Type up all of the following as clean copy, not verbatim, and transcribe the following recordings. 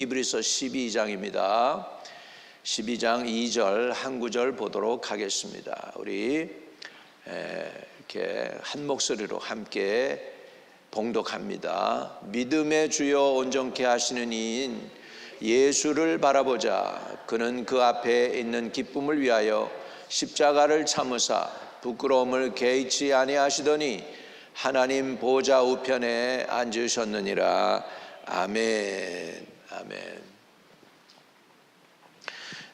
히브리서 12장입니다. 12장 2절 한 구절 보도록 하겠습니다. 우리 이렇게 한 목소리로 함께 봉독합니다. 믿음의 주여 온전케 하시는 이인 예수를 바라보자. 그는 그 앞에 있는 기쁨을 위하여 십자가를 참으사 부끄러움을 개의치 아니하시더니 하나님 보좌 우편에 앉으셨느니라. 아멘. 아멘.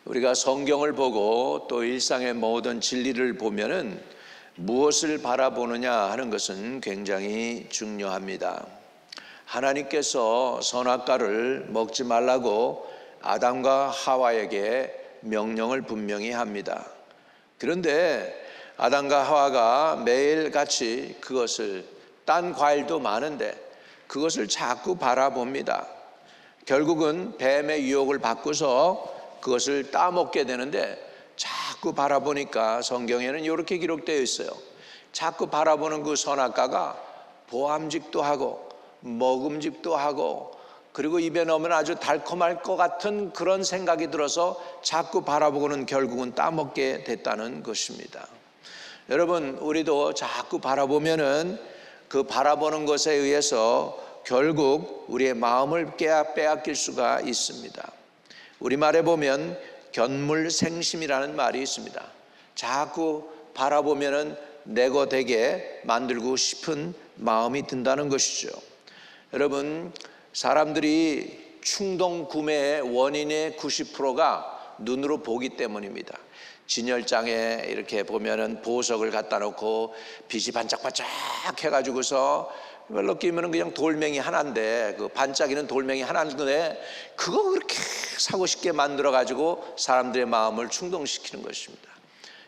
우리가 성경을 보고 또 일상의 모든 진리를 보면은 무엇을 바라보느냐 하는 것은 굉장히 중요합니다. 하나님께서 선악과를 먹지 말라고 아담과 하와에게 명령을 분명히 합니다. 그런데 아담과 하와가 매일같이 그것을, 딴 과일도 많은데 그것을 자꾸 바라봅니다. 결국은 뱀의 유혹을 받고서 그것을 따먹게 되는데 자꾸 바라보니까 성경에는 이렇게 기록되어 있어요. 자꾸 바라보는 그 선악과가 보암직도 하고 먹음직도 하고 그리고 입에 넣으면 아주 달콤할 것 같은 그런 생각이 들어서 자꾸 바라보고는 결국은 따먹게 됐다는 것입니다. 여러분, 우리도 자꾸 바라보면은 그 바라보는 것에 의해서 결국 우리의 마음을 빼앗길 수가 있습니다. 우리말에 보면 견물생심이라는 말이 있습니다. 자꾸 바라보면은 내거 되게 만들고 싶은 마음이 든다는 것이죠. 여러분, 사람들이 충동 구매의 원인의 90%가 눈으로 보기 때문입니다. 진열장에 이렇게 보면은 보석을 갖다 놓고 빛이 반짝반짝 해가지고서 별로 끼면은 그냥 돌멩이 하나인데, 그 반짝이는 돌멩이 하나인데 그거 그렇게 사고 싶게 만들어 가지고 사람들의 마음을 충동시키는 것입니다.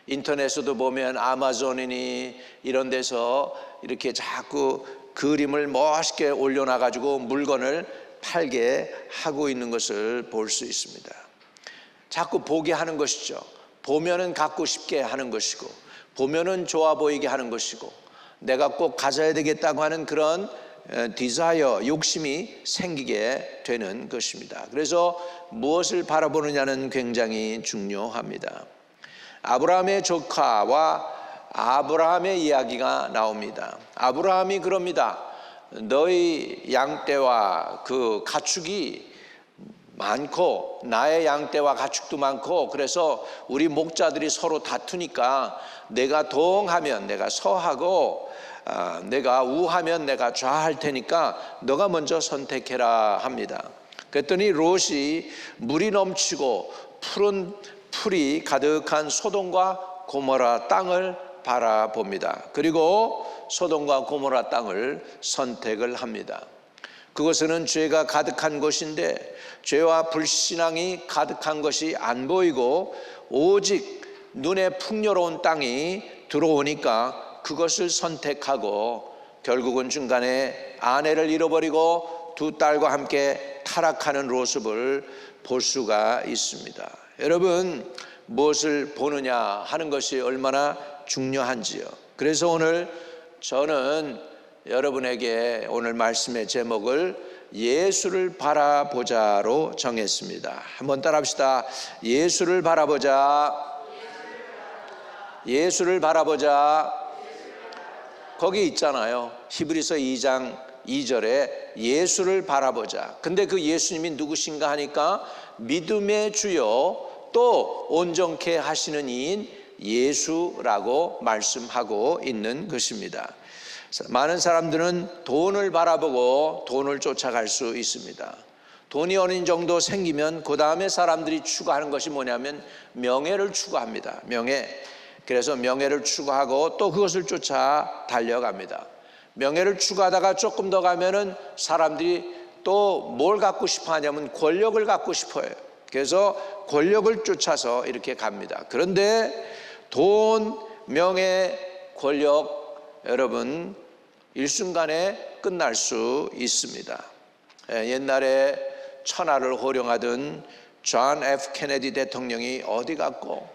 인터넷에도 보면 아마존이니 이런 데서 이렇게 자꾸 그림을 멋있게 올려놔 가지고 물건을 팔게 하고 있는 것을 볼 수 있습니다. 자꾸 보게 하는 것이죠. 보면은 갖고 싶게 하는 것이고, 보면은 좋아 보이게 하는 것이고, 내가 꼭 가져야 되겠다고 하는 그런 디자이어, 욕심이 생기게 되는 것입니다. 그래서 무엇을 바라보느냐는 굉장히 중요합니다. 아브라함의 조카와 아브라함의 이야기가 나옵니다. 아브라함이 그럽니다. 너희 양떼와 그 가축이 많고 나의 양떼와 가축도 많고, 그래서 우리 목자들이 서로 다투니까 내가 동하면 내가 서하고 내가 우하면 내가 좌할 테니까 너가 먼저 선택해라 합니다. 그랬더니 롯이 물이 넘치고 푸른 풀이 가득한 소돔과 고모라 땅을 바라봅니다. 그리고 소돔과 고모라 땅을 선택을 합니다. 그것은 죄가 가득한 곳인데 죄와 불신앙이 가득한 것이 안 보이고 오직 눈에 풍요로운 땅이 들어오니까 그것을 선택하고 결국은 중간에 아내를 잃어버리고 두 딸과 함께 타락하는 모습을 볼 수가 있습니다. 여러분, 무엇을 보느냐 하는 것이 얼마나 중요한지요. 그래서 오늘 저는 여러분에게 오늘 말씀의 제목을 예수를 바라보자로 정했습니다. 한번 따라합시다. 예수를 바라보자. 예수를 바라보자. 거기 있잖아요. 히브리서 2장 2절에 예수를 바라보자. 근데 그 예수님이 누구신가 하니까 믿음의 주요 또 온전케 하시는 이인 예수라고 말씀하고 있는 것입니다. 많은 사람들은 돈을 바라보고 돈을 쫓아갈 수 있습니다. 돈이 어느 정도 생기면 그 다음에 사람들이 추구하는 것이 뭐냐면 명예를 추구합니다. 명예. 그래서 명예를 추구하고 또 그것을 쫓아 달려갑니다. 명예를 추구하다가 조금 더 가면은 사람들이 또 뭘 갖고 싶어 하냐면 권력을 갖고 싶어요. 그래서 권력을 쫓아서 이렇게 갑니다. 그런데 돈, 명예, 권력, 여러분 일순간에 끝날 수 있습니다. 옛날에 천하를 호령하던 존 F 케네디 대통령이 어디 갔고,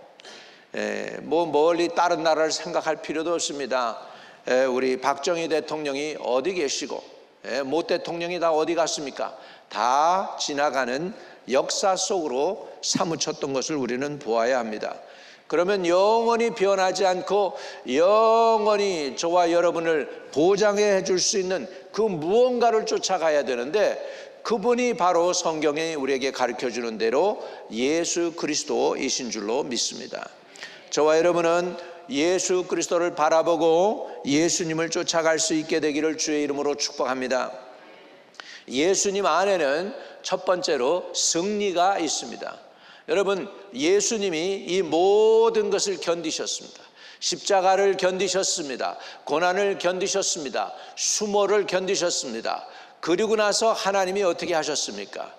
뭐 멀리 다른 나라를 생각할 필요도 없습니다. 우리 박정희 대통령이 어디 계시고, 모 대통령이 다 어디 갔습니까? 다 지나가는 역사 속으로 사무쳤던 것을 우리는 보아야 합니다. 그러면 영원히 변하지 않고 영원히 저와 여러분을 보장해 줄 수 있는 그 무언가를 쫓아가야 되는데, 그분이 바로 성경이 우리에게 가르쳐주는 대로 예수 그리스도이신 줄로 믿습니다. 저와 여러분은 예수 그리스도를 바라보고 예수님을 쫓아갈 수 있게 되기를 주의 이름으로 축복합니다. 예수님 안에는 첫 번째로 승리가 있습니다. 여러분, 예수님이 이 모든 것을 견디셨습니다. 십자가를 견디셨습니다. 고난을 견디셨습니다. 수모를 견디셨습니다. 그리고 나서 하나님이 어떻게 하셨습니까?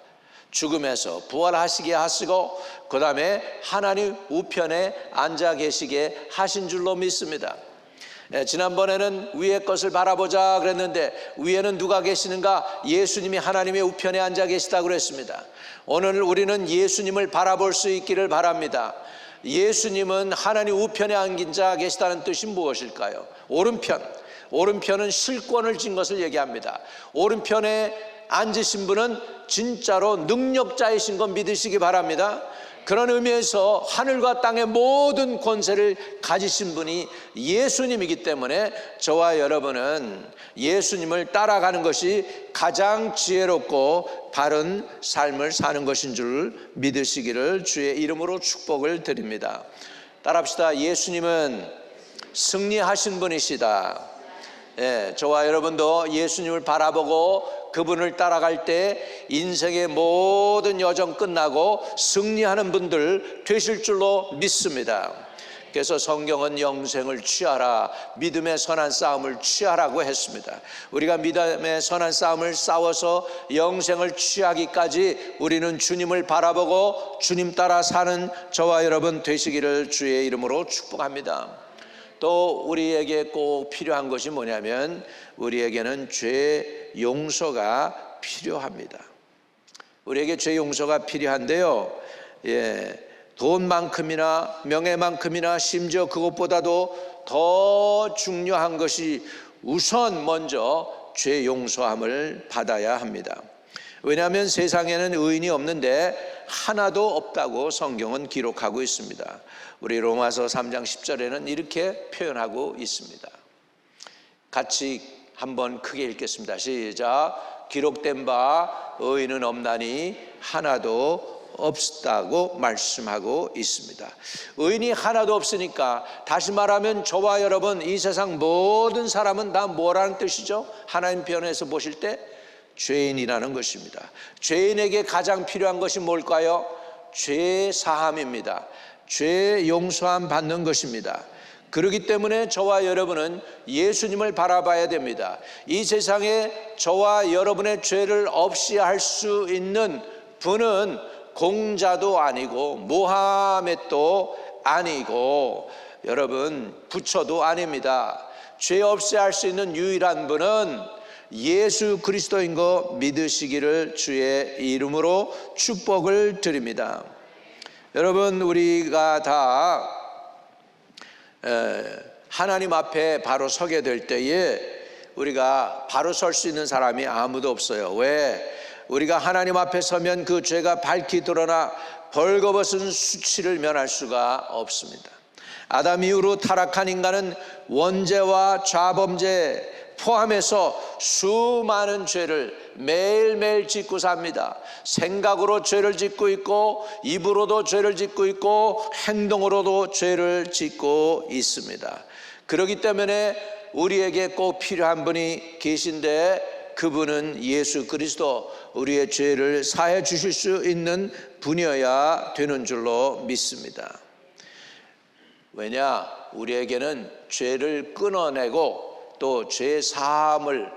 죽음에서 부활하시게 하시고 그 다음에 하나님 우편에 앉아 계시게 하신 줄로 믿습니다. 지난번에는 위의 것을 바라보자 그랬는데 위에는 누가 계시는가? 예수님이 하나님의 우편에 앉아 계시다고 그랬습니다. 오늘 우리는 예수님을 바라볼 수 있기를 바랍니다. 예수님은 하나님 우편에 앉아 계시다는 뜻이 무엇일까요? 오른편은 실권을 쥔 것을 얘기합니다. 오른편에 앉으신 분은 진짜로 능력자이신 것 믿으시기 바랍니다. 그런 의미에서 하늘과 땅의 모든 권세를 가지신 분이 예수님이기 때문에 저와 여러분은 예수님을 따라가는 것이 가장 지혜롭고 바른 삶을 사는 것인 줄 믿으시기를 주의 이름으로 축복을 드립니다. 따라합시다. 예수님은 승리하신 분이시다. 저와 여러분도 예수님을 바라보고 그분을 따라갈 때 인생의 모든 여정 끝나고 승리하는 분들 되실 줄로 믿습니다. 그래서 성경은 영생을 취하라, 믿음의 선한 싸움을 취하라고 했습니다. 우리가 믿음의 선한 싸움을 싸워서 영생을 취하기까지 우리는 주님을 바라보고 주님 따라 사는 저와 여러분 되시기를 주의 이름으로 축복합니다. 또 우리에게 꼭 필요한 것이 뭐냐면 우리에게는 죄 용서가 필요합니다. 우리에게 죄 용서가 필요한데요, 돈만큼이나 명예만큼이나 심지어 그것보다도 더 중요한 것이 우선 먼저 죄 용서함을 받아야 합니다. 왜냐하면 세상에는 의인이 없는데 하나도 없다고 성경은 기록하고 있습니다. 우리 로마서 3장 10절에는 이렇게 표현하고 있습니다. 같이 한번 크게 읽겠습니다. 시작. 기록된 바 의인은 없나니 하나도 없다고 말씀하고 있습니다. 의인이 하나도 없으니까 다시 말하면 저와 여러분, 이 세상 모든 사람은 다 뭐라는 뜻이죠? 하나님 편에서 보실 때 죄인이라는 것입니다. 죄인에게 가장 필요한 것이 뭘까요? 죄 사함입니다. 죄 용서함 받는 것입니다. 그렇기 때문에 저와 여러분은 예수님을 바라봐야 됩니다. 이 세상에 저와 여러분의 죄를 없이 할 수 있는 분은 공자도 아니고 무하멧도 아니고 여러분 부처도 아닙니다. 죄 없이 할 수 있는 유일한 분은 예수 그리스도인 거 믿으시기를 주의 이름으로 축복을 드립니다. 여러분, 우리가 다 하나님 앞에 바로 서게 될 때에 우리가 바로 설 수 있는 사람이 아무도 없어요. 왜? 우리가 하나님 앞에 서면 그 죄가 밝히 드러나 벌거벗은 수치를 면할 수가 없습니다. 아담 이후로 타락한 인간은 원죄와 좌범죄 포함해서 수많은 죄를 매일매일 짓고 삽니다. 생각으로 죄를 짓고 있고 입으로도 죄를 짓고 있고 행동으로도 죄를 짓고 있습니다. 그렇기 때문에 우리에게 꼭 필요한 분이 계신데 그분은 예수 그리스도, 우리의 죄를 사해 주실 수 있는 분이어야 되는 줄로 믿습니다. 왜냐? 우리에게는 죄를 끊어내고 또 죄 사함을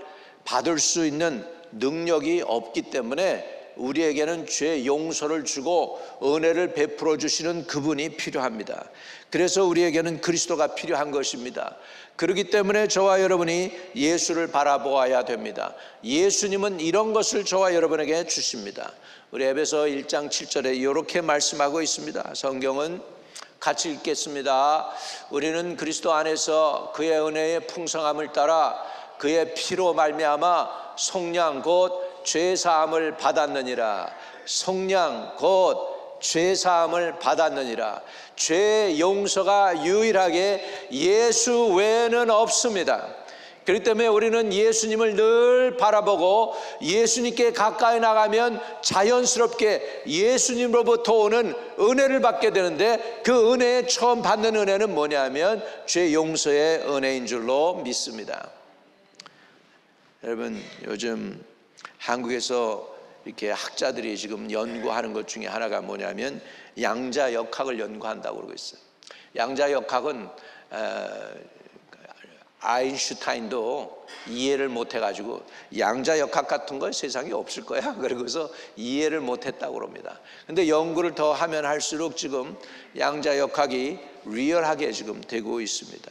받을 수 있는 능력이 없기 때문에 우리에게는 죄 용서를 주고 은혜를 베풀어 주시는 그분이 필요합니다. 그래서 우리에게는 그리스도가 필요한 것입니다. 그렇기 때문에 저와 여러분이 예수를 바라보아야 됩니다. 예수님은 이런 것을 저와 여러분에게 주십니다. 우리 에베소 1장 7절에 이렇게 말씀하고 있습니다. 성경은 같이 읽겠습니다. 우리는 그리스도 안에서 그의 은혜의 풍성함을 따라 그의 피로 말미암아 속량 곧 죄사함을 받았느니라. 속량 곧 죄사함을 받았느니라. 죄 용서가 유일하게 예수 외에는 없습니다. 그렇기 때문에 우리는 예수님을 늘 바라보고 예수님께 가까이 나가면 자연스럽게 예수님으로부터 오는 은혜를 받게 되는데, 그 은혜에 처음 받는 은혜는 뭐냐면 죄 용서의 은혜인 줄로 믿습니다. 여러분, 요즘 한국에서 이렇게 학자들이 지금 연구하는 것 중에 하나가 뭐냐면 양자역학을 연구한다고 그러고 있어요. 양자역학은 아인슈타인도 이해를 못해가지고 양자역학 같은 건 세상에 없을 거야, 그러고서 이해를 못했다고 그럽니다. 근데 연구를 더 하면 할수록 지금 양자역학이 리얼하게 지금 되고 있습니다.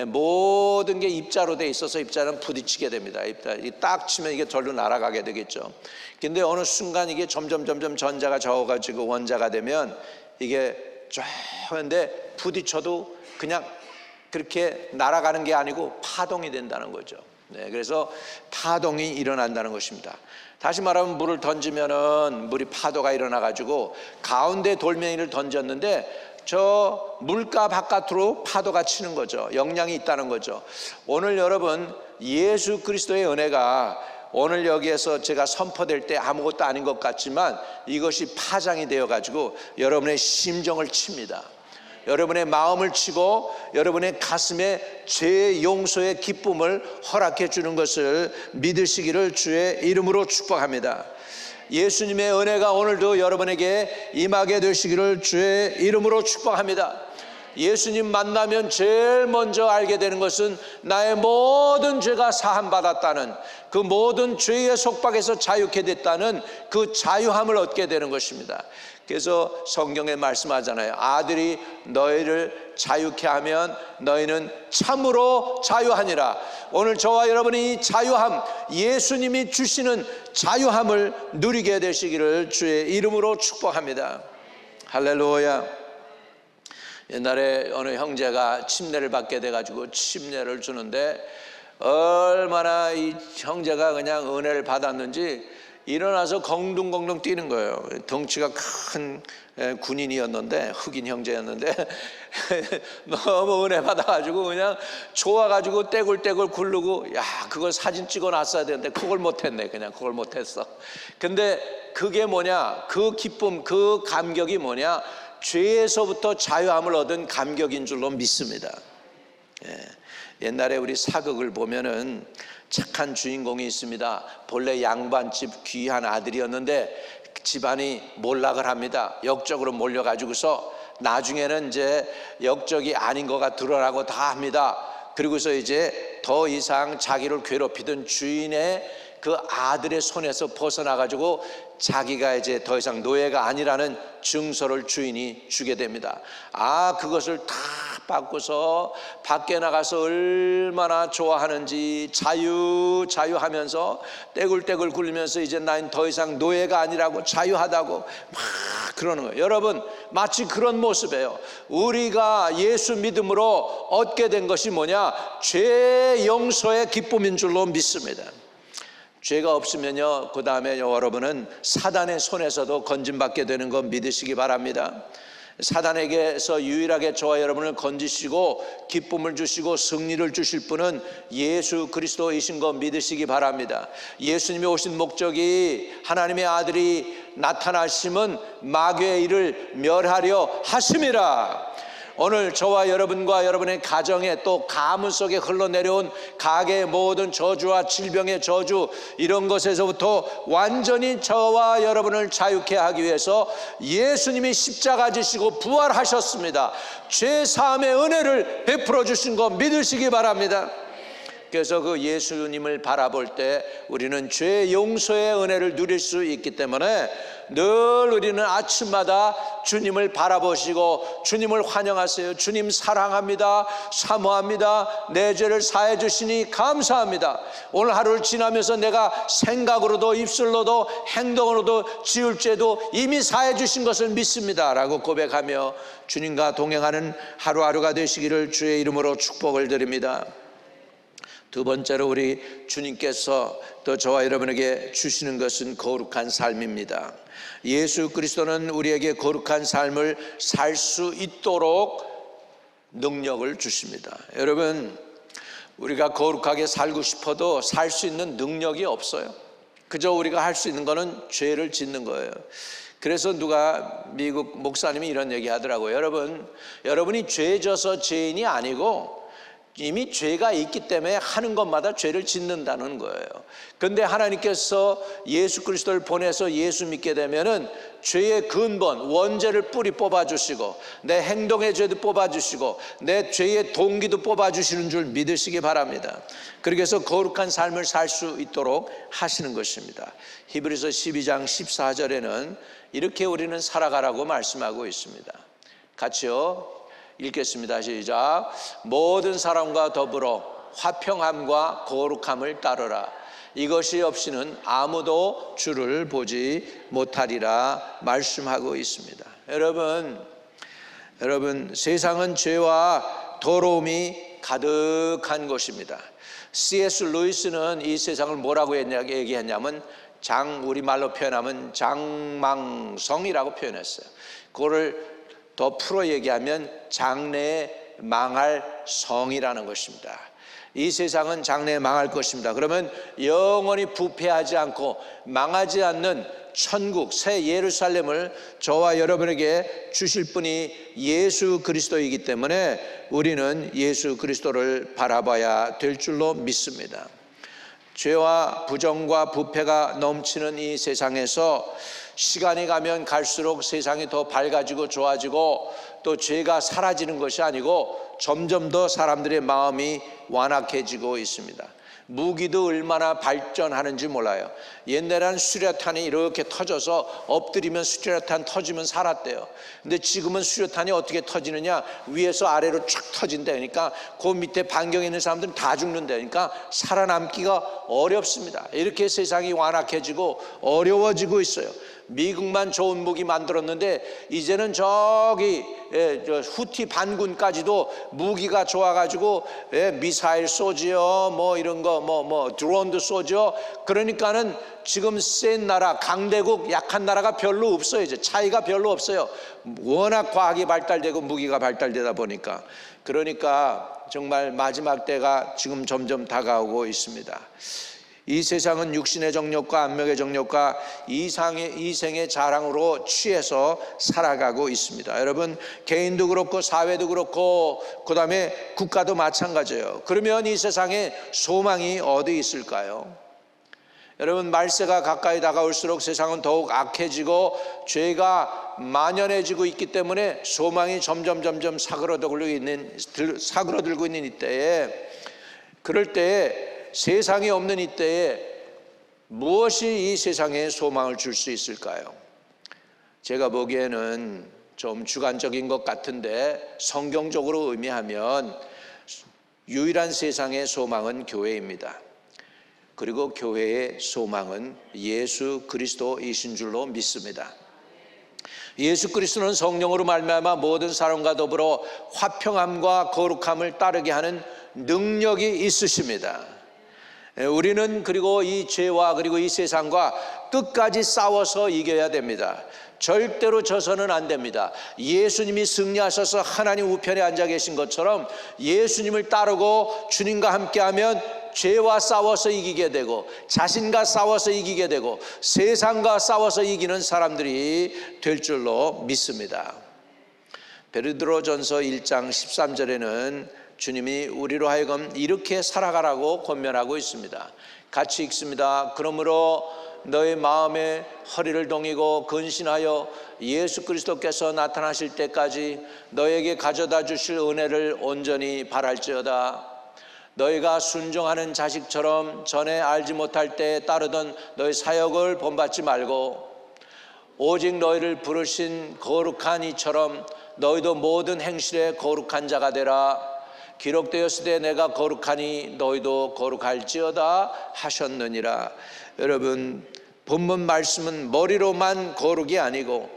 모든 게 입자로 돼 있어서 입자는 부딪히게 됩니다. 입자 딱 치면 이게 절로 날아가게 되겠죠. 근데 어느 순간 이게 점점 전자가 적어가지고 원자가 되면 이게 쫙 하는데 부딪혀도 그냥 그렇게 날아가는 게 아니고 파동이 된다는 거죠. 그래서 파동이 일어난다는 것입니다. 다시 말하면 물을 던지면은 물이 파도가 일어나가지고 가운데 돌멩이를 던졌는데 저 물가 바깥으로 파도가 치는 거죠. 영향이 있다는 거죠. 오늘 여러분, 예수 그리스도의 은혜가 오늘 여기에서 제가 선포될 때 아무것도 아닌 것 같지만 이것이 파장이 되어가지고 여러분의 심정을 칩니다. 여러분의 마음을 치고 여러분의 가슴에 죄 용서의 기쁨을 허락해 주는 것을 믿으시기를 주의 이름으로 축복합니다. 예수님의 은혜가 오늘도 여러분에게 임하게 되시기를 주의 이름으로 축복합니다. 예수님 만나면 제일 먼저 알게 되는 것은 나의 모든 죄가 사함받았다는, 그 모든 죄의 속박에서 자유케 됐다는 그 자유함을 얻게 되는 것입니다. 그래서 성경에 말씀하잖아요. 아들이 너희를 자유케 하면 너희는 참으로 자유하니라. 오늘 저와 여러분이 이 자유함, 예수님이 주시는 자유함을 누리게 되시기를 주의 이름으로 축복합니다. 할렐루야. 옛날에 어느 형제가 침례를 받게 돼가지고 침례를 주는데 얼마나 이 형제가 그냥 은혜를 받았는지 일어나서 공둥공둥 뛰는 거예요. 덩치가 큰 군인이었는데, 흑인 형제였는데 너무 은혜 받아가지고 그냥 좋아가지고 떼굴떼굴 굴르고, 야, 그걸 사진 찍어 놨어야 되는데 그걸 못했네. 그냥 그걸 못했어. 근데 그게 뭐냐, 그 기쁨, 그 감격이 뭐냐, 죄에서부터 자유함을 얻은 감격인 줄로 믿습니다. 옛날에 우리 사극을 보면은 착한 주인공이 있습니다. 본래 양반집 귀한 아들이었는데 집안이 몰락을 합니다. 역적으로 몰려가지고서 나중에는 이제 역적이 아닌 거가 드러나고 다 합니다. 그리고서 이제 더 이상 자기를 괴롭히던 주인의 그 아들의 손에서 벗어나가지고 자기가 이제 더 이상 노예가 아니라는 증서를 주인이 주게 됩니다. 그것을 다 받고서 밖에 나가서 얼마나 좋아하는지, 자유하면서 떼굴떼굴 굴리면서 이제 난 더 이상 노예가 아니라고, 자유하다고 막 그러는 거예요. 여러분, 마치 그런 모습이에요. 우리가 예수 믿음으로 얻게 된 것이 뭐냐, 죄 용서의 기쁨인 줄로 믿습니다. 죄가 없으면요, 그 다음에 여러분은 사단의 손에서도 건짐받게 되는 거 믿으시기 바랍니다. 사단에게서 유일하게 저와 여러분을 건지시고 기쁨을 주시고 승리를 주실 분은 예수 그리스도이신 거 믿으시기 바랍니다. 예수님이 오신 목적이 하나님의 아들이 나타나심은 마귀의 일을 멸하려 하심이라. 오늘 저와 여러분과 여러분의 가정에, 또 가문 속에 흘러내려온 가계의 모든 저주와 질병의 저주, 이런 것에서부터 완전히 저와 여러분을 자유케 하기 위해서 예수님이 십자가 지시고 부활하셨습니다. 죄 사함의 은혜를 베풀어 주신 거 믿으시기 바랍니다. 그래서 그 예수님을 바라볼 때 우리는 죄 용서의 은혜를 누릴 수 있기 때문에 늘 우리는 아침마다 주님을 바라보시고 주님을 환영하세요. 주님 사랑합니다, 사모합니다, 내 죄를 사해 주시니 감사합니다. 오늘 하루를 지나면서 내가 생각으로도 입술로도 행동으로도 지을 죄도 이미 사해 주신 것을 믿습니다 라고 고백하며 주님과 동행하는 하루하루가 되시기를 주의 이름으로 축복을 드립니다. 두 번째로 우리 주님께서 또 저와 여러분에게 주시는 것은 거룩한 삶입니다. 예수 그리스도는 우리에게 거룩한 삶을 살 수 있도록 능력을 주십니다. 여러분, 우리가 거룩하게 살고 싶어도 살 수 있는 능력이 없어요. 그저 우리가 할 수 있는 거는 죄를 짓는 거예요. 그래서 누가 미국 목사님이 이런 얘기 하더라고요. 여러분이 죄 져서 죄인이 아니고 이미 죄가 있기 때문에 하는 것마다 죄를 짓는다는 거예요. 그런데 하나님께서 예수 그리스도를 보내서 예수 믿게 되면은 죄의 근본, 원죄를 뿌리 뽑아주시고 내 행동의 죄도 뽑아주시고 내 죄의 동기도 뽑아주시는 줄 믿으시기 바랍니다. 그래서 거룩한 삶을 살 수 있도록 하시는 것입니다. 히브리서 12장 14절에는 이렇게 우리는 살아가라고 말씀하고 있습니다. 같이요. 읽겠습니다. 시작. 모든 사람과 더불어 화평함과 거룩함을 따르라. 이것이 없이는 아무도 주를 보지 못하리라 말씀하고 있습니다. 여러분 세상은 죄와 더러움이 가득한 곳입니다. C.S. 루이스는 이 세상을 뭐라고 얘기했냐면 우리말로 표현하면 장망성이라고 표현했어요. 그거를 더 풀어 얘기하면 장래에 망할 성이라는 것입니다. 이 세상은 장래에 망할 것입니다. 그러면 영원히 부패하지 않고 망하지 않는 천국 새 예루살렘을 저와 여러분에게 주실 분이 예수 그리스도이기 때문에 우리는 예수 그리스도를 바라봐야 될 줄로 믿습니다. 죄와 부정과 부패가 넘치는 이 세상에서 시간이 가면 갈수록 세상이 더 밝아지고 좋아지고 또 죄가 사라지는 것이 아니고 점점 더 사람들의 마음이 완악해지고 있습니다. 무기도 얼마나 발전하는지 몰라요. 옛날에는 수류탄이 이렇게 터져서 엎드리면 수류탄 터지면 살았대요. 근데 지금은 수류탄이 어떻게 터지느냐, 위에서 아래로 쫙 터진다니까 그 밑에 반경에 있는 사람들은 다 죽는다니까 살아남기가 어렵습니다. 이렇게 세상이 완악해지고 어려워지고 있어요. 미국만 좋은 무기 만들었는데 이제는 저기 후티 반군까지도 무기가 좋아가지고 미사일 쏘지요, 뭐 이런 거 뭐 드론도 쏘죠. 그러니까는 지금 센 나라, 강대국, 약한 나라가 별로 없어요. 이제 차이가 별로 없어요. 워낙 과학이 발달되고 무기가 발달되다 보니까. 그러니까 정말 마지막 때가 지금 점점 다가오고 있습니다. 이 세상은 육신의 정욕과 안목의 정욕과 이생의 자랑으로 취해서 살아가고 있습니다. 여러분, 개인도 그렇고 사회도 그렇고 그 다음에 국가도 마찬가지예요. 그러면 이 세상에 소망이 어디 있을까요? 여러분, 말세가 가까이 다가올수록 세상은 더욱 악해지고 죄가 만연해지고 있기 때문에 소망이 점점 사그러들고 있는 이때에, 그럴 때에 세상이 없는 이때에 무엇이 이 세상에 소망을 줄 수 있을까요? 제가 보기에는 좀 주관적인 것 같은데 성경적으로 의미하면 유일한 세상의 소망은 교회입니다. 그리고 교회의 소망은 예수 그리스도이신 줄로 믿습니다. 예수 그리스도는 성령으로 말미암아 모든 사람과 더불어 화평함과 거룩함을 따르게 하는 능력이 있으십니다. 우리는 그리고 이 죄와 그리고 이 세상과 끝까지 싸워서 이겨야 됩니다. 절대로 져서는 안 됩니다. 예수님이 승리하셔서 하나님 우편에 앉아 계신 것처럼 예수님을 따르고 주님과 함께하면 죄와 싸워서 이기게 되고 자신과 싸워서 이기게 되고 세상과 싸워서 이기는 사람들이 될 줄로 믿습니다. 베드로전서 1장 13절에는 주님이 우리로 하여금 이렇게 살아가라고 권면하고 있습니다. 같이 읽습니다. 그러므로 너의 마음에 허리를 동이고 근신하여 예수 그리스도께서 나타나실 때까지 너에게 가져다 주실 은혜를 온전히 바랄지어다. 너희가 순종하는 자식처럼 전에 알지 못할 때 따르던 너희 사역을 본받지 말고 오직 너희를 부르신 거룩한 이처럼 너희도 모든 행실에 거룩한 자가 되라. 기록되었으되 내가 거룩하니 너희도 거룩할지어다 하셨느니라. 여러분, 본문 말씀은 머리로만 거룩이 아니고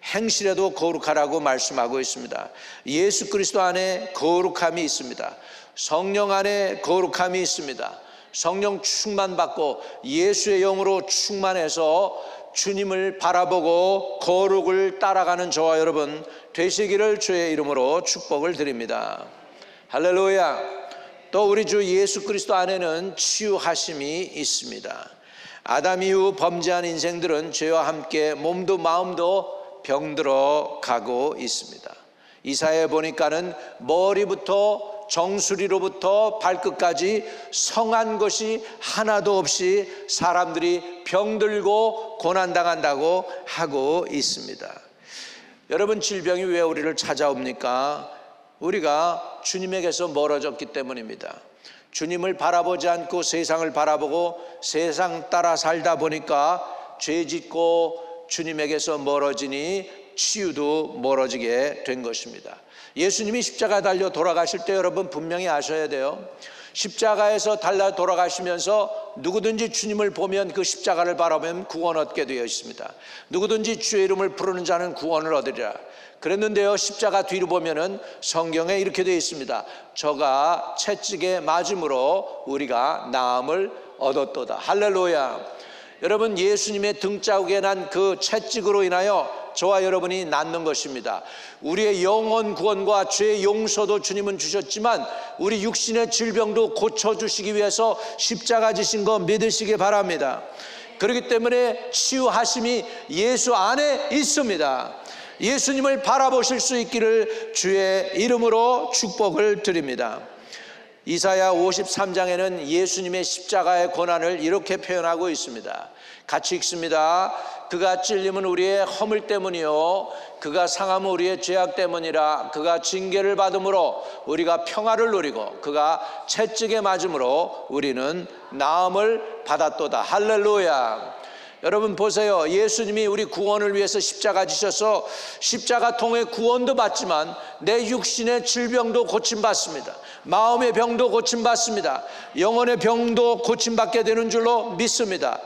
행실에도 거룩하라고 말씀하고 있습니다. 예수 그리스도 안에 거룩함이 있습니다. 성령 안에 거룩함이 있습니다. 성령 충만받고 예수의 영으로 충만해서 주님을 바라보고 거룩을 따라가는 저와 여러분 되시기를 주의 이름으로 축복을 드립니다. 할렐루야. 또 우리 주 예수 그리스도 안에는 치유하심이 있습니다. 아담 이후 범죄한 인생들은 죄와 함께 몸도 마음도 병들어 가고 있습니다. 이사야에 보니까는 머리부터 정수리로부터 발끝까지 성한 것이 하나도 없이 사람들이 병들고 고난당한다고 하고 있습니다. 여러분, 질병이 왜 우리를 찾아옵니까? 우리가 주님에게서 멀어졌기 때문입니다. 주님을 바라보지 않고 세상을 바라보고 세상 따라 살다 보니까 죄 짓고 주님에게서 멀어지니 치유도 멀어지게 된 것입니다. 예수님이 십자가 달려 돌아가실 때 여러분 분명히 아셔야 돼요. 십자가에서 달려 돌아가시면서 누구든지 주님을 보면 그 십자가를 바라보면 구원 얻게 되어 있습니다. 누구든지 주의 이름을 부르는 자는 구원을 얻으리라 그랬는데요, 십자가 뒤로 보면은 성경에 이렇게 되어 있습니다. 저가 채찍에 맞음으로 우리가 나음을 얻었도다. 할렐루야. 여러분, 예수님의 등자국에 난 그 채찍으로 인하여 저와 여러분이 낫는 것입니다. 우리의 영혼 구원과 죄의 용서도 주님은 주셨지만 우리 육신의 질병도 고쳐주시기 위해서 십자가 지신 거 믿으시기 바랍니다. 그렇기 때문에 치유하심이 예수 안에 있습니다. 예수님을 바라보실 수 있기를 주의 이름으로 축복을 드립니다. 이사야 53장에는 예수님의 십자가의 고난을 이렇게 표현하고 있습니다. 같이 읽습니다. 그가 찔림은 우리의 허물 때문이요 그가 상함은 우리의 죄악 때문이라. 그가 징계를 받음으로 우리가 평화를 누리고 그가 채찍에 맞음으로 우리는 나음을 받았도다. 할렐루야. 여러분 보세요. 예수님이 우리 구원을 위해서 십자가 지셔서 십자가 통해 구원도 받지만 내 육신의 질병도 고침받습니다. 마음의 병도 고침받습니다. 영혼의 병도 고침받게 되는 줄로 믿습니다.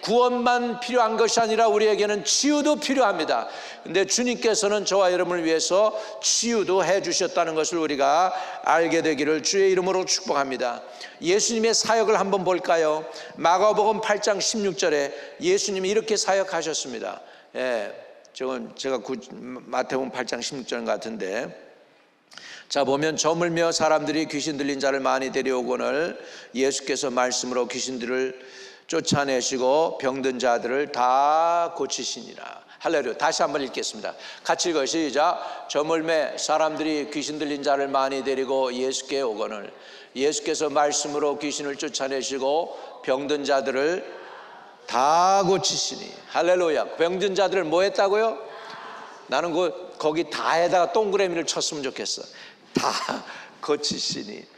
구원만 필요한 것이 아니라 우리에게는 치유도 필요합니다. 근데 주님께서는 저와 여러분을 위해서 치유도 해 주셨다는 것을 우리가 알게 되기를 주의 이름으로 축복합니다. 예수님의 사역을 한번 볼까요? 마가복음 8장 16절에 예수님이 이렇게 사역하셨습니다. 제가 마태복음 8장 16절 같은데, 자 보면 저물며 사람들이 귀신 들린 자를 많이 데려오거늘 예수께서 말씀으로 귀신들을 쫓아내시고 병든 자들을 다 고치시니라. 할렐루야. 다시 한번 읽겠습니다. 같이 읽어요. 시작. 저물매 사람들이 귀신 들린 자를 많이 데리고 예수께 오거늘 예수께서 말씀으로 귀신을 쫓아내시고 병든 자들을 다 고치시니. 할렐루야. 병든 자들을 뭐 했다고요? 나는 거기 다에다가 동그라미를 쳤으면 좋겠어. 다 고치시니.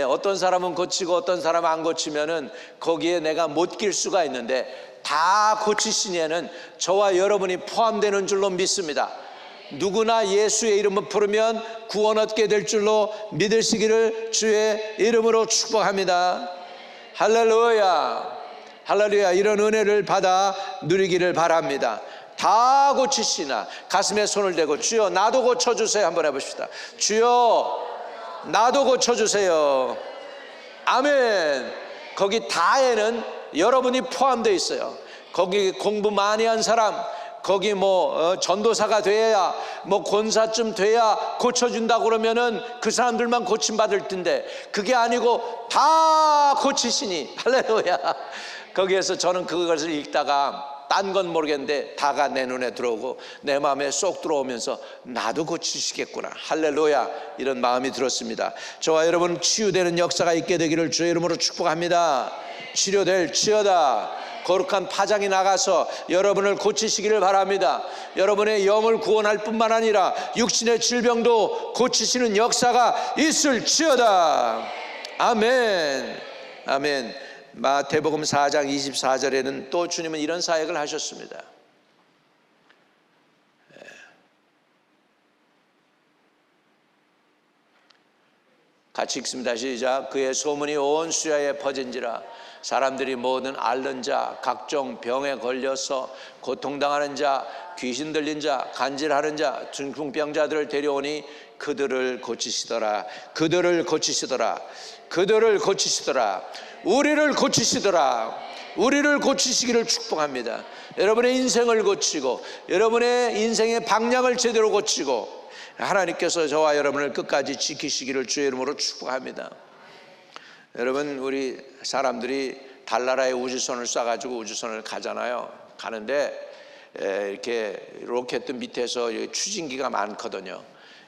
어떤 사람은 고치고 어떤 사람은 안 고치면은 거기에 내가 못 낄 수가 있는데 다 고치시니에는 저와 여러분이 포함되는 줄로 믿습니다. 누구나 예수의 이름을 부르면 구원 얻게 될 줄로 믿으시기를 주의 이름으로 축복합니다. 할렐루야. 할렐루야. 이런 은혜를 받아 누리기를 바랍니다. 다 고치시나. 가슴에 손을 대고 주여 나도 고쳐주세요 한번 해봅시다. 주여 나도 고쳐주세요. 아멘. 거기 다에는 여러분이 포함되어 있어요. 거기 공부 많이 한 사람, 거기 전도사가 돼야 권사쯤 돼야 고쳐준다고 그러면은 그 사람들만 고침받을 텐데 그게 아니고 다 고치시니. 할렐루야. 거기에서 저는 그것을 읽다가 딴 건 모르겠는데 다가 내 눈에 들어오고 내 마음에 쏙 들어오면서 나도 고치시겠구나. 할렐루야. 이런 마음이 들었습니다. 저와 여러분 치유되는 역사가 있게 되기를 주의 이름으로 축복합니다. 치료될 치여다. 거룩한 파장이 나가서 여러분을 고치시기를 바랍니다. 여러분의 영을 구원할 뿐만 아니라 육신의 질병도 고치시는 역사가 있을 치여다. 아멘. 아멘. 마태복음 4장 24절에는 또 주님은 이런 사역을 하셨습니다. 같이 읽습니다. 시작. 그의 소문이 온 수야에 퍼진지라. 사람들이 모든 앓는 자, 각종 병에 걸려서 고통당하는 자, 귀신 들린 자, 간질하는 자, 중풍병자들을 데려오니 그들을 고치시더라. 그들을 고치시더라. 그들을 고치시더라. 우리를 고치시더라. 우리를 고치시기를 축복합니다. 여러분의 인생을 고치고 여러분의 인생의 방향을 제대로 고치고 하나님께서 저와 여러분을 끝까지 지키시기를 주의 이름으로 축복합니다. 여러분, 우리 사람들이 달나라에 우주선을 쏴가지고 우주선을 가잖아요. 가는데 이렇게 로켓 밑에서 추진기가 많거든요.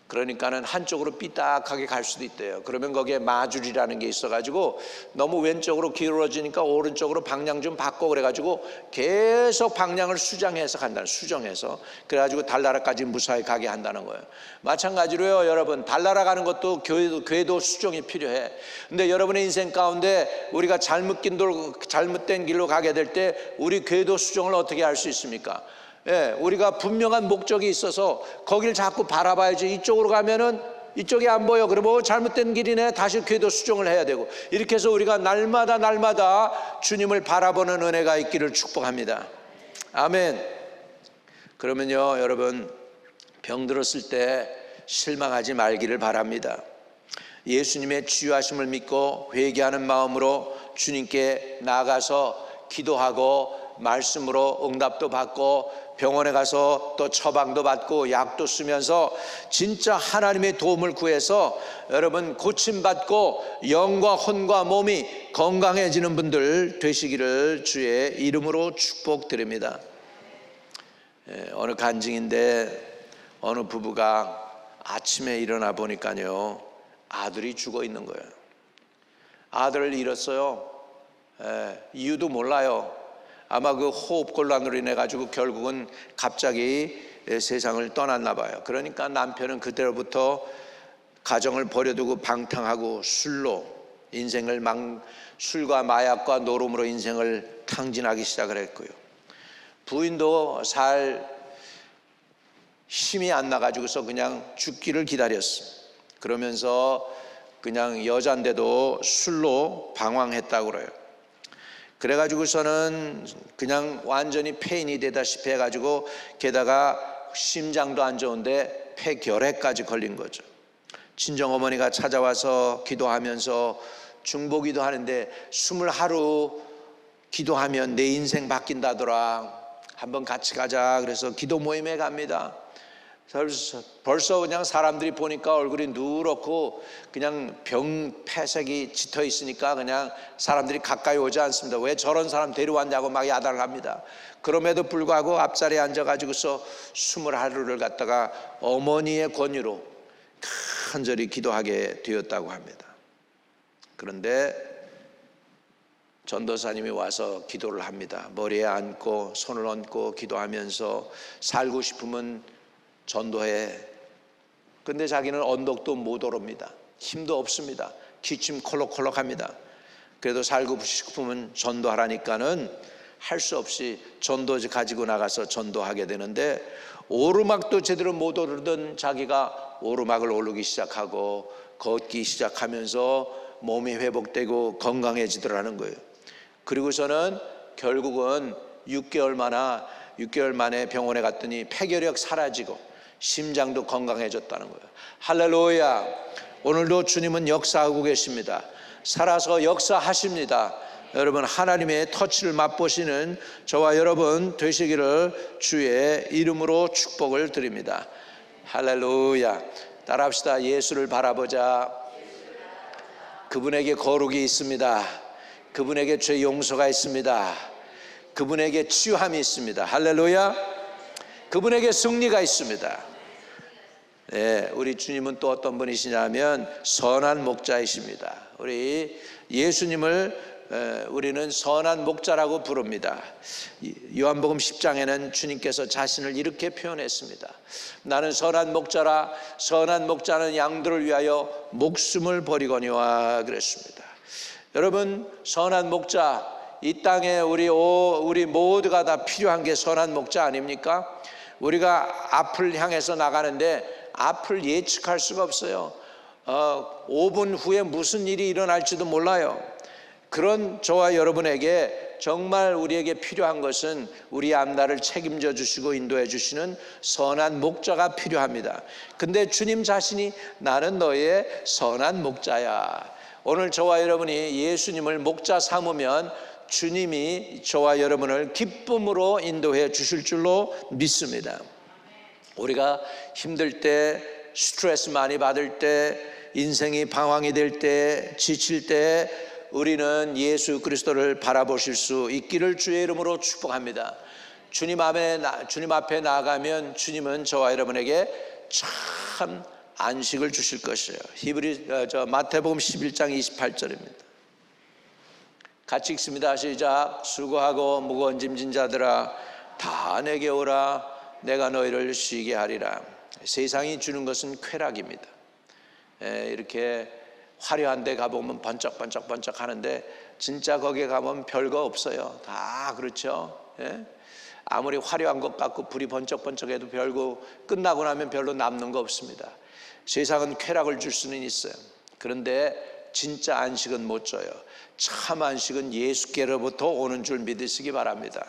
그러니까는 한쪽으로 삐딱하게 갈 수도 있대요. 그러면 거기에 마줄이라는 게 있어가지고 너무 왼쪽으로 기울어지니까 오른쪽으로 방향 좀 바꿔 그래가지고 계속 방향을 수정해서 간다는, 수정해서 그래가지고 달나라까지 무사히 가게 한다는 거예요. 마찬가지로요, 여러분, 달나라 가는 것도 궤도 수정이 필요해. 근데 여러분의 인생 가운데 우리가 잘못된 길로 가게 될 때 우리 궤도 수정을 어떻게 할 수 있습니까? 예, 우리가 분명한 목적이 있어서 거기를 자꾸 바라봐야지. 이쪽으로 가면은 이쪽이 안 보여. 그러면 잘못된 길이네. 다시 궤도 수정을 해야 되고. 이렇게 해서 우리가 날마다 주님을 바라보는 은혜가 있기를 축복합니다. 아멘. 그러면요, 여러분, 병들었을 때 실망하지 말기를 바랍니다. 예수님의 치유하심을 믿고 회개하는 마음으로 주님께 나아가서 기도하고 말씀으로 응답도 받고 병원에 가서 또 처방도 받고 약도 쓰면서 진짜 하나님의 도움을 구해서 여러분 고침받고 영과 혼과 몸이 건강해지는 분들 되시기를 주의 이름으로 축복드립니다. 어느 간증인데 어느 부부가 아침에 일어나 보니까요, 아들이 죽어 있는 거예요. 아들을 잃었어요. 이유도 몰라요. 아마 그 호흡곤란으로 인해 가지고 결국은 갑자기 세상을 떠났나 봐요. 그러니까 남편은 그때로부터 가정을 버려두고 방탕하고 술과 마약과 노름으로 인생을 탕진하기 시작을 했고요. 부인도 살 힘이 안 나가지고서 그냥 죽기를 기다렸어요. 그러면서 그냥 여잔데도 술로 방황했다고 그래요. 그래가지고서는 그냥 완전히 폐인이 되다시피 해가지고 게다가 심장도 안 좋은데 폐결핵까지 걸린 거죠. 친정어머니가 찾아와서 기도하면서 중보기도 하는데 20하루 기도하면 내 인생 바뀐다더라. 한번 같이 가자. 그래서 기도 모임에 갑니다. 벌써 그냥 사람들이 보니까 얼굴이 누렇고 그냥 폐색이 짙어 있으니까 그냥 사람들이 가까이 오지 않습니다. 왜 저런 사람 데려왔냐고 막 야단을 합니다. 그럼에도 불구하고 앞자리에 앉아가지고서 20하루를 갖다가 어머니의 권유로 간절히 기도하게 되었다고 합니다. 그런데 전도사님이 와서 기도를 합니다. 머리에 앉고 손을 얹고 기도하면서 살고 싶으면 전도해. 근데 자기는 언덕도 못 오릅니다. 힘도 없습니다. 기침 콜록콜록합니다. 그래도 살고 싶으면 전도하라니까는 할 수 없이 전도지 가지고 나가서 전도하게 되는데 오르막도 제대로 못 오르던 자기가 오르막을 오르기 시작하고 걷기 시작하면서 몸이 회복되고 건강해지더라는 거예요. 그리고서는 결국은 6개월 만에 병원에 갔더니 폐결핵 사라지고 심장도 건강해졌다는 거예요. 할렐루야. 오늘도 주님은 역사하고 계십니다. 살아서 역사하십니다. 여러분, 하나님의 터치를 맛보시는 저와 여러분 되시기를 주의 이름으로 축복을 드립니다. 할렐루야. 따라합시다. 예수를 바라보자. 그분에게 거룩이 있습니다. 그분에게 죄 용서가 있습니다. 그분에게 치유함이 있습니다. 할렐루야. 그분에게 승리가 있습니다. 네, 우리 주님은 또 어떤 분이시냐면 선한 목자이십니다. 우리 예수님을 우리는 선한 목자라고 부릅니다. 요한복음 10장에는 주님께서 자신을 이렇게 표현했습니다. 나는 선한 목자라. 선한 목자는 양들을 위하여 목숨을 버리거니와 그랬습니다. 여러분, 선한 목자, 이 땅에 우리 모두가 다 필요한 게 선한 목자 아닙니까? 우리가 앞을 향해서 나가는데 앞을 예측할 수가 없어요. 5분 후에 무슨 일이 일어날지도 몰라요. 그런 저와 여러분에게 정말 우리에게 필요한 것은 우리 앞날을 책임져 주시고 인도해 주시는 선한 목자가 필요합니다. 근데 주님 자신이 나는 너의 선한 목자야. 오늘 저와 여러분이 예수님을 목자 삼으면 주님이 저와 여러분을 기쁨으로 인도해 주실 줄로 믿습니다. 우리가 힘들 때, 스트레스 많이 받을 때, 인생이 방황이 될 때, 지칠 때 우리는 예수 그리스도를 바라보실 수 있기를 주의 이름으로 축복합니다. 주님 앞에 나아가면 주님은 저와 여러분에게 참 안식을 주실 것이에요. 마태복음 11장 28절입니다. 같이 읽습니다. 시작. 수고하고 무거운 짐진 자들아 다 내게 오라. 내가 너희를 쉬게 하리라. 세상이 주는 것은 쾌락입니다. 이렇게 화려한 데 가보면 번쩍번쩍 하는데 진짜 거기에 가면 별거 없어요. 다 그렇죠. 아무리 화려한 것 같고 불이 번쩍번쩍해도 별거 끝나고 나면 별로 남는 거 없습니다. 세상은 쾌락을 줄 수는 있어요. 그런데 진짜 안식은 못 줘요. 참 안식은 예수께로부터 오는 줄 믿으시기 바랍니다.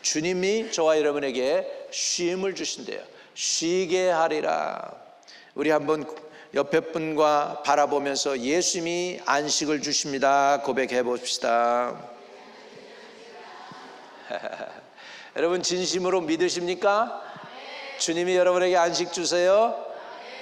주님이 저와 여러분에게 쉼을 주신대요. 쉬게 하리라. 우리 한번 옆에 분과 바라보면서 예수님이 안식을 주십니다 고백해 봅시다. 여러분 진심으로 믿으십니까? 주님이 여러분에게 안식 주세요.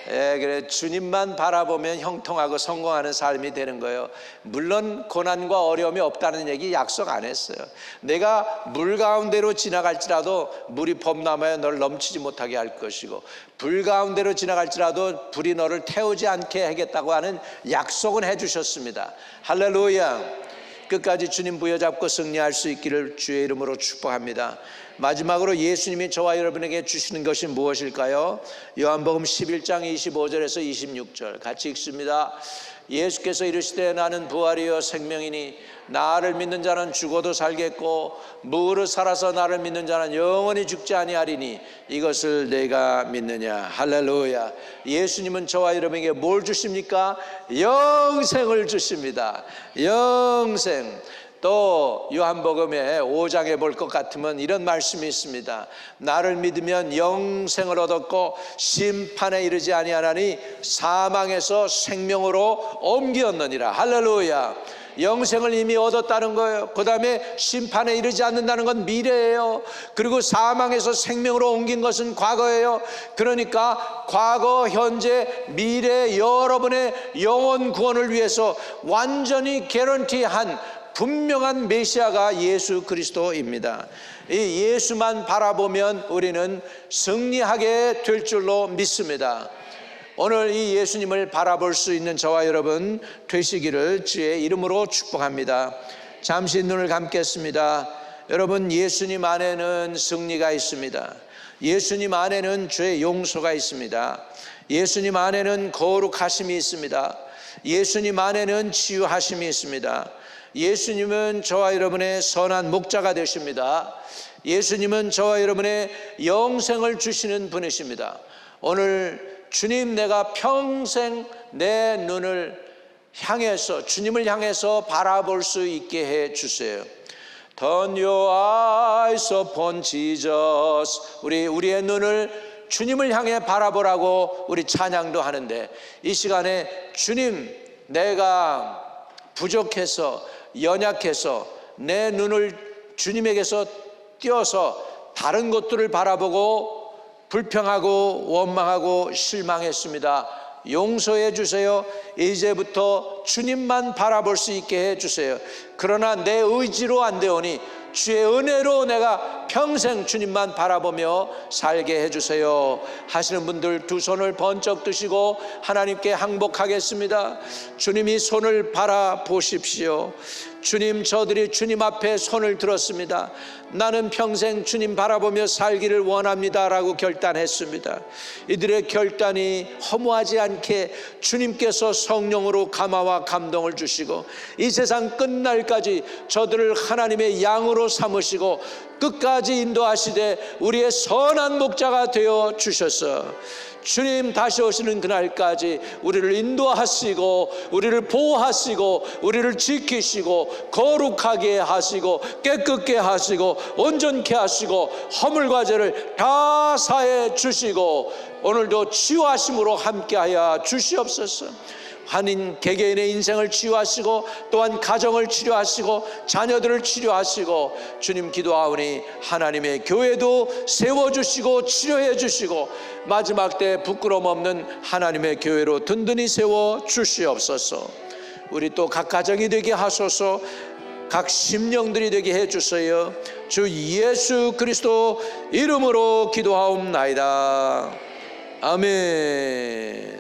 그래 주님만 바라보면 형통하고 성공하는 삶이 되는 거예요. 물론 고난과 어려움이 없다는 얘기 약속 안 했어요. 내가 물 가운데로 지나갈지라도 물이 범람하여 너를 넘치지 못하게 할 것이고 불 가운데로 지나갈지라도 불이 너를 태우지 않게 하겠다고 하는 약속은 해주셨습니다. 할렐루야. 끝까지 주님 부여잡고 승리할 수 있기를 주의 이름으로 축복합니다. 마지막으로 예수님이 저와 여러분에게 주시는 것이 무엇일까요? 요한복음 11장 25절에서 26절 같이 읽습니다. 예수께서 이르시되 나는 부활이요 생명이니 나를 믿는 자는 죽어도 살겠고 무릇 살아서 나를 믿는 자는 영원히 죽지 아니하리니 이것을 내가 믿느냐. 할렐루야. 예수님은 저와 여러분에게 뭘 주십니까? 영생을 주십니다. 영생. 또 요한복음의 5장에 볼 것 같으면 이런 말씀이 있습니다. 나를 믿으면 영생을 얻었고 심판에 이르지 아니하나니 사망에서 생명으로 옮겼느니라. 할렐루야. 영생을 이미 얻었다는 거예요. 그 다음에 심판에 이르지 않는다는 건 미래예요. 그리고 사망에서 생명으로 옮긴 것은 과거예요. 그러니까 과거, 현재, 미래 여러분의 영원 구원을 위해서 완전히 개런티한 분명한 메시아가 예수 그리스도입니다. 이 예수만 바라보면 우리는 승리하게 될 줄로 믿습니다. 오늘 이 예수님을 바라볼 수 있는 저와 여러분 되시기를 주의 이름으로 축복합니다. 잠시 눈을 감겠습니다. 여러분 예수님 안에는 승리가 있습니다. 예수님 안에는 죄의 용서가 있습니다. 예수님 안에는 거룩하심이 있습니다. 예수님 안에는 치유하심이 있습니다. 예수님은 저와 여러분의 선한 목자가 되십니다. 예수님은 저와 여러분의 영생을 주시는 분이십니다. 오늘 주님 내가 평생 내 눈을 향해서 주님을 향해서 바라볼 수 있게 해 주세요. Turn your eyes upon Jesus. 우리의 눈을 주님을 향해 바라보라고 우리 찬양도 하는데 이 시간에 주님 내가 부족해서 연약해서 내 눈을 주님에게서 띄어서 다른 것들을 바라보고 불평하고 원망하고 실망했습니다. 용서해 주세요. 이제부터 주님만 바라볼 수 있게 해 주세요. 그러나 내 의지로 안 되오니 주의 은혜로 내가 평생 주님만 바라보며 살게 해주세요 하시는 분들 두 손을 번쩍 드시고 하나님께 항복하겠습니다. 주님이 손을 바라보십시오. 주님, 저들이 주님 앞에 손을 들었습니다. 나는 평생 주님 바라보며 살기를 원합니다 라고 결단했습니다. 이들의 결단이 허무하지 않게 주님께서 성령으로 감화와 감동을 주시고 이 세상 끝날까지 저들을 하나님의 양으로 삼으시고 끝까지 인도하시되 우리의 선한 목자가 되어 주셔서 주님 다시 오시는 그날까지 우리를 인도하시고 우리를 보호하시고 우리를 지키시고 거룩하게 하시고 깨끗게 하시고 온전케 하시고 허물과 죄를 다 사해 주시고 오늘도 치유하심으로 함께하여 주시옵소서. 한 개개인의 인생을 치유하시고 또한 가정을 치료하시고 자녀들을 치료하시고 주님 기도하오니 하나님의 교회도 세워주시고 치료해 주시고 마지막 때 부끄러움 없는 하나님의 교회로 든든히 세워 주시옵소서. 우리 또 각 가정이 되게 하소서. 각 심령들이 되게 해 주세요. 주 예수 그리스도 이름으로 기도하옵나이다. 아멘.